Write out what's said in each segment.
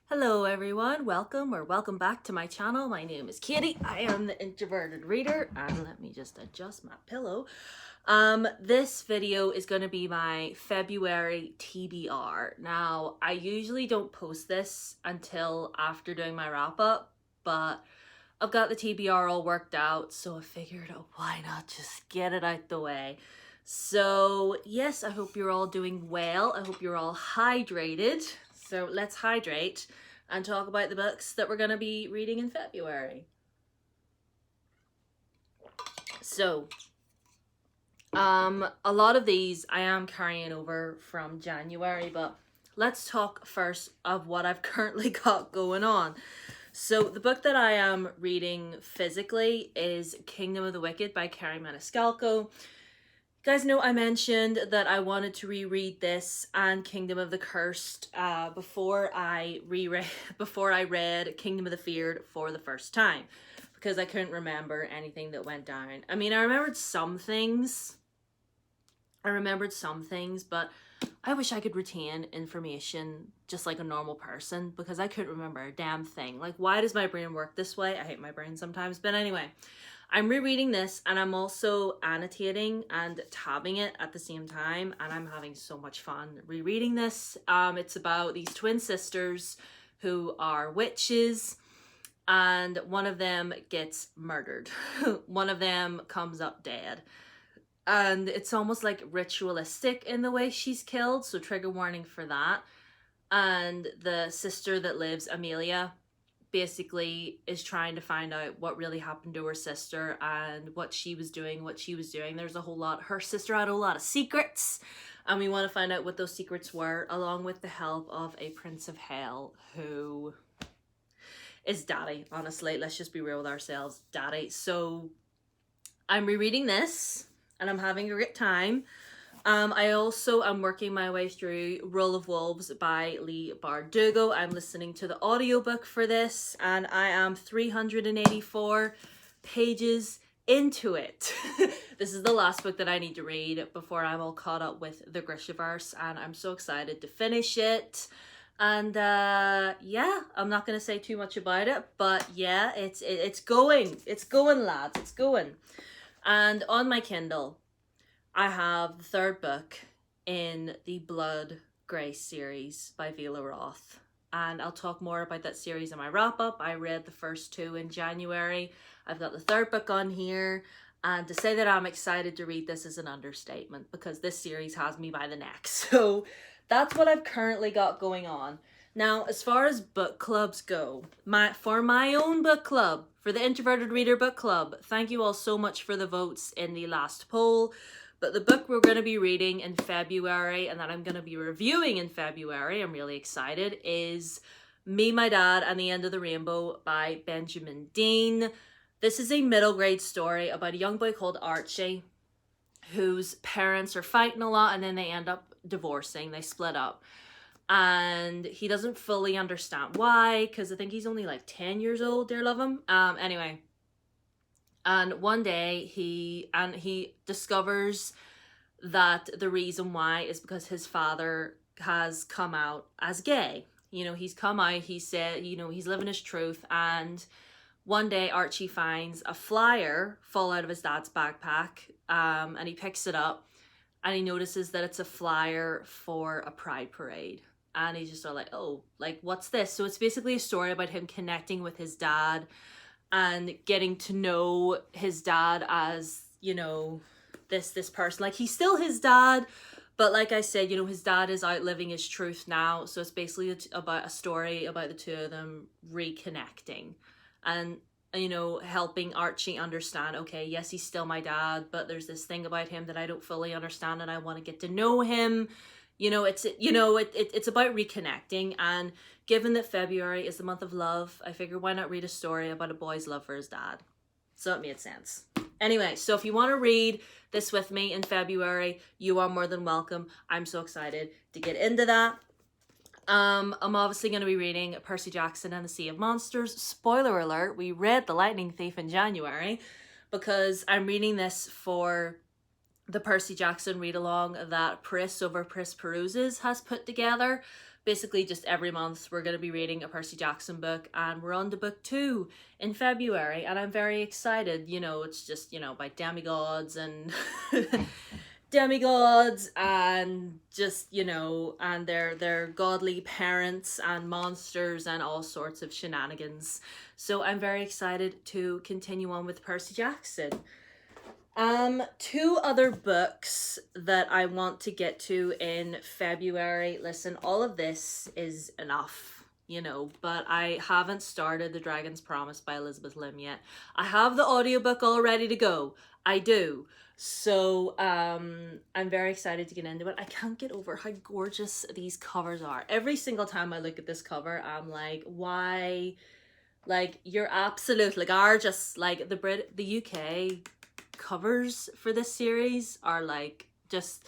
Hello everyone, welcome back to my channel. My name is Katie. I am the Introverted Reader, and let me just adjust my pillow. This video is going to be my February TBR. Now, I usually don't post this until after doing my wrap up, but I've got the TBR all worked out, so I figured, why not just get it out the way. So yes, I hope you're all doing well. I hope you're all hydrated. So let's hydrate and talk about the books that we're going to be reading in February. So, a lot of these I am carrying over from January, but let's talk first of what I've currently got going on. So the book that I am reading physically is Kingdom of the Wicked by Kerry Maniscalco. You guys know I mentioned that I wanted to reread this and Kingdom of the Cursed before I read Kingdom of the Feared for the first time, because I couldn't remember anything that went down. I mean, I remembered some things, but I wish I could retain information just like a normal person, because I couldn't remember a damn thing. Like, why does my brain work this way? I hate my brain sometimes. But anyway, I'm rereading this and I'm also annotating and tabbing it at the same time, and I'm having so much fun rereading this. It's about these twin sisters who are witches, and one of them gets murdered. One of them comes up dead. And it's almost like ritualistic in the way she's killed, so trigger warning for that. And the sister that lives, Amelia, basically is trying to find out what really happened to her sister and what she was doing. There's a whole lot. Her sister had a lot of secrets, and we want to find out what those secrets were, along with the help of a prince of hell who is daddy. Honestly, let's just be real with ourselves, daddy. So I'm rereading this and I'm having a great time. I also am working my way through Roll of Wolves by Leigh Bardugo. I'm listening to the audiobook for this, and I am 384 pages into it. This is the last book that I need to read before I'm all caught up with the Grishaverse, and I'm so excited to finish it. And yeah, I'm not going to say too much about it, but yeah, it's going, lads, it's going. And on my Kindle, I have the third book in the Blood Grace series by Vila Roth. And I'll talk more about that series in my wrap up. I read the first two in January. I've got the third book on here. And to say that I'm excited to read this is an understatement, because this series has me by the neck. So that's what I've currently got going on. Now, as far as book clubs go, for my own book club, for the Introverted Reader Book Club, thank you all so much for the votes in the last poll. But the book we're going to be reading in February, and that I'm going to be reviewing in February, I'm really excited, is Me, My Dad, and the End of the Rainbow by Benjamin Dean. This is a middle grade story about a young boy called Archie, whose parents are fighting a lot, and then they end up divorcing. They split up. And he doesn't fully understand why, because I think he's only like 10 years old, dear love him. Anyway. And one day he discovers that the reason why is because his father has come out as gay. You know, he's come out, he said, you know, he's living his truth. And one day Archie finds a flyer fall out of his dad's backpack, and he picks it up and he notices that it's a flyer for a pride parade. And he's just sort of like, oh, like, what's this? So it's basically a story about him connecting with his dad and getting to know his dad as, you know, this person. Like, he's still his dad, but like I said, you know, his dad is out living his truth now. So it's basically about a story about the two of them reconnecting and, you know, helping Archie understand, okay, yes, he's still my dad, but there's this thing about him that I don't fully understand and I want to get to know him. You know, it's about reconnecting. And given that February is the month of love, I figured, why not read a story about a boy's love for his dad? So it made sense. Anyway, so if you want to read this with me in February, you are more than welcome. I'm so excited to get into that. I'm obviously going to be reading Percy Jackson and the Sea of Monsters. Spoiler alert, we read The Lightning Thief in January, because I'm reading this for the Percy Jackson read-along that Pris over Pris Peruses has put together, basically just every month we're going to be reading a Percy Jackson book, and we're on to book 2 in February, and I'm very excited. You know, it's just, you know, by demigods and demigods and just, you know, and their godly parents and monsters and all sorts of shenanigans. So I'm very excited to continue on with Percy Jackson. 2 other books that I want to get to in February. Listen, all of this is enough, you know, but I haven't started The Dragon's Promise by Elizabeth Lim yet. I have the audiobook all ready to go. I do. So, I'm very excited to get into it. I can't get over how gorgeous these covers are. Every single time I look at this cover, I'm like, why? Like, you're absolutely gorgeous. Like, the UK covers for this series are like, just,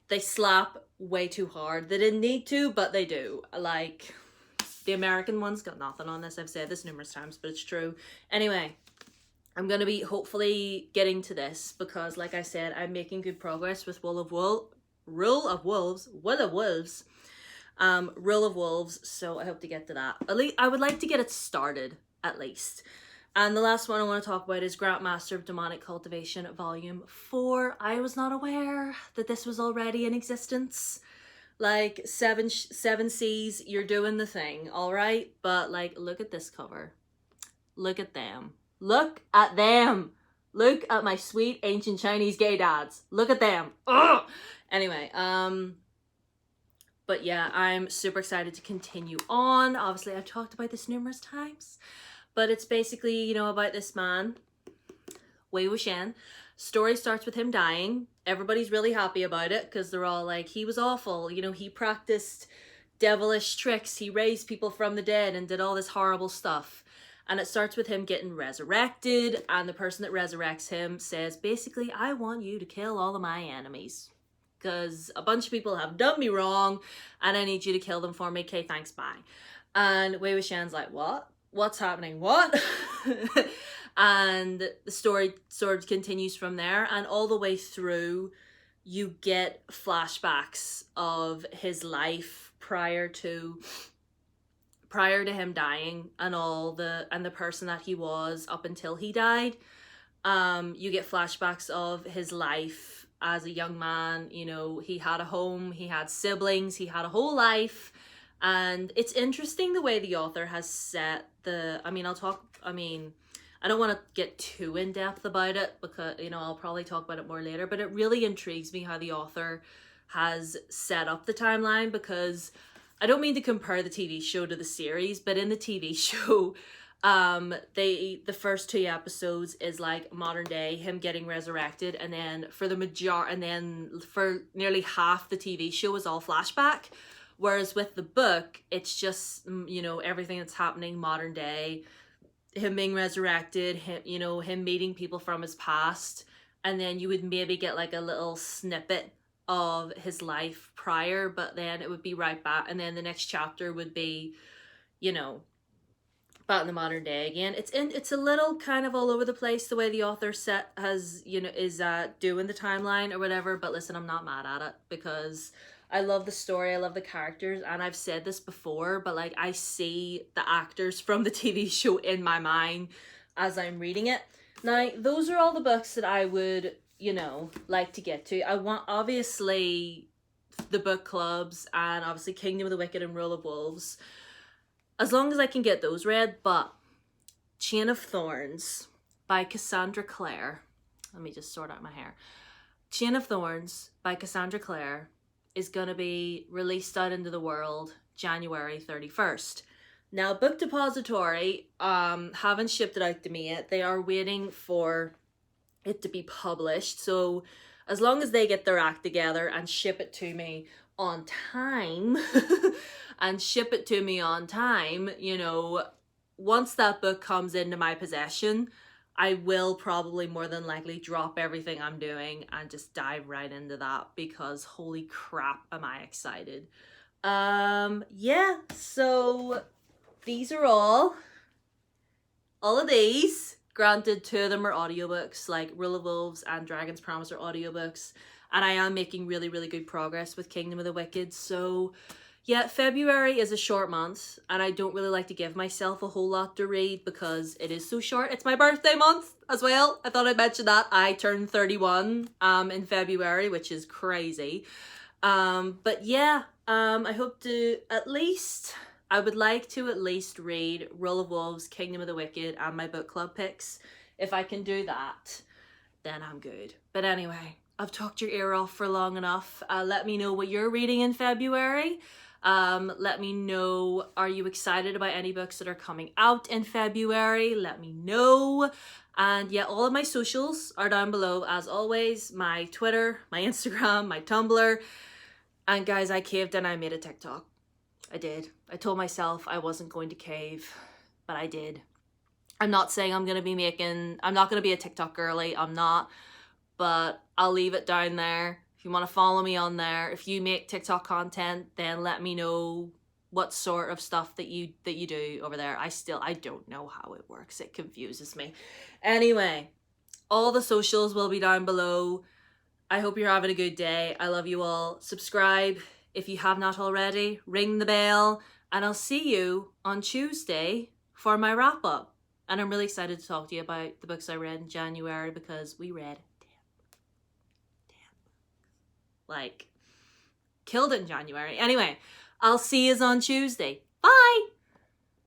they slap way too hard. They didn't need to, but they do. Like, the American one's got nothing on this. I've said this numerous times, but it's true. Anyway, I'm going to be hopefully getting to this because, like I said, I'm making good progress with Rule of Wolves, so I hope to get to that. At least I would like to get it started, at least. And the last one I want to talk about is Grandmaster of Demonic Cultivation, Volume 4. I was not aware that this was already in existence. Like, seven C's, you're doing the thing, alright? But, like, look at this cover. Look at them. Look at them. Look at my sweet ancient Chinese gay dads. Look at them. Ugh! Anyway, but yeah, I'm super excited to continue on. Obviously, I've talked about this numerous times, but it's basically, you know, about this man, Wei Wuxian. Story starts with him dying. Everybody's really happy about it because they're all like, he was awful. You know, he practiced devilish tricks. He raised people from the dead and did all this horrible stuff. And it starts with him getting resurrected, and the person that resurrects him says, basically, I want you to kill all of my enemies because a bunch of people have done me wrong and I need you to kill them for me. Okay, thanks, bye. And Wei Wuxian's like, what? What's happening? What? And the story sort of continues from there, and all the way through you get flashbacks of his life prior to him dying and the person that he was up until he died. You get flashbacks of his life as a young man. You know, he had a home, he had siblings, he had a whole life. And it's interesting the way the author has set I don't want to get too in depth about it because, you know, I'll probably talk about it more later, but it really intrigues me how the author has set up the timeline, because I don't mean to compare the TV show to the series, but in the TV show, the first 2 episodes is like modern day, him getting resurrected, and then for nearly half the TV show is all flashback. Whereas with the book, it's just, you know, everything that's happening modern day, him being resurrected, him meeting people from his past, and then you would maybe get like a little snippet of his life prior, but then it would be right back, and then the next chapter would be, you know, back in the modern day again. It's a little kind of all over the place the way the author is doing the timeline or whatever, but listen, I'm not mad at it because I love the story, I love the characters, and I've said this before, but like I see the actors from the TV show in my mind as I'm reading it. Now, those are all the books that I would, you know, like to get to. I want, obviously, the book clubs and obviously Kingdom of the Wicked and Rule of Wolves, as long as I can get those read. But Chain of Thorns by Cassandra Clare, let me just sort out my hair. Chain of Thorns by Cassandra Clare is going to be released out into the world January 31st. Now, Book Depository haven't shipped it out to me yet. They are waiting for it to be published. So as long as they get their act together and ship it to me on time, you know, once that book comes into my possession, I will probably more than likely drop everything I'm doing and just dive right into that, because holy crap, am I excited. Yeah, so these are all of these. Granted, 2 of them are audiobooks, like Rule of Wolves and Dragon's Promise are audiobooks, and I am making really, really good progress with Kingdom of the Wicked. So Yeah, February is a short month, and I don't really like to give myself a whole lot to read because it is so short. It's my birthday month as well. I thought I'd mention that. I turned 31 in February, which is crazy. But yeah, I hope to at least, I would like to at least read Rule of Wolves, Kingdom of the Wicked, and my book club picks. If I can do that, then I'm good. But anyway, I've talked your ear off for long enough. Let me know what you're reading in February. Let me know, are you excited about any books that are coming out in February? Let me know. And yeah, all of my socials are down below as always. My Twitter, my Instagram, my Tumblr. And guys, I caved and I made a TikTok. I did. I told myself I wasn't going to cave, but I did. I'm not saying I'm not going to be a TikTok girly. I'm not, but I'll leave it down there. If you want to follow me on there, if you make TikTok content, then let me know what sort of stuff that you do over there. I don't know how it works. It confuses me. Anyway, all the socials will be down below. I hope you're having a good day. I love you all. Subscribe if you have not already. Ring the bell, and I'll see you on Tuesday for my wrap up. And I'm really excited to talk to you about the books I read in January because we read like killed it in January. Anyway, I'll see you on Tuesday. Bye!